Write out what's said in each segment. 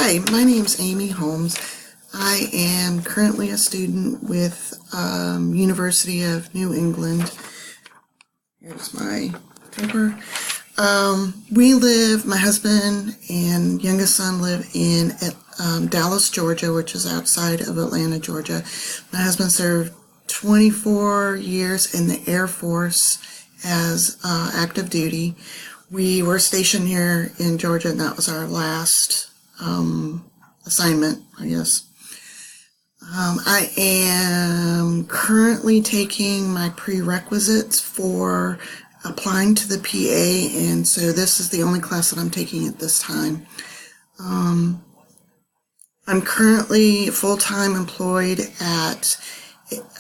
Hi, my name's Amy Holmes. I am currently a student with University of New England. Here's my paper. My husband and youngest son live in Dallas, Georgia, which is outside of Atlanta, Georgia. My husband served 24 years in the Air Force as active duty. We were stationed here in Georgia, and that was our last assignment, I guess. I am currently taking my prerequisites for applying to the PA, and so this is the only class that I'm taking at this time. I'm currently full-time employed at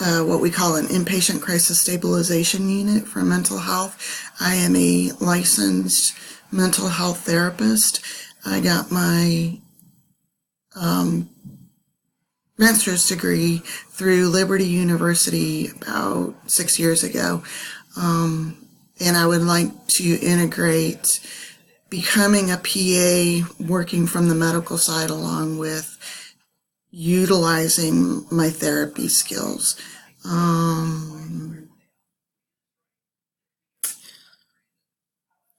what we call an inpatient crisis stabilization unit for mental health. I am a licensed mental health therapist. I got my master's degree through Liberty University about 6 years ago. And I would like to integrate becoming a PA, working from the medical side, along with utilizing my therapy skills.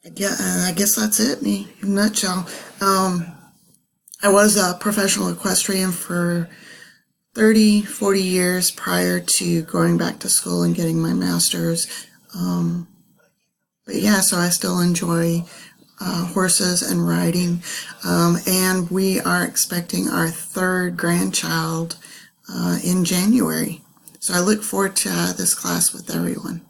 I guess that's it in a nutshell. I was a professional equestrian for 30, 40 years prior to going back to school and getting my master's. But yeah, so I still enjoy horses and riding. And we are expecting our third grandchild in January. So I look forward to this class with everyone.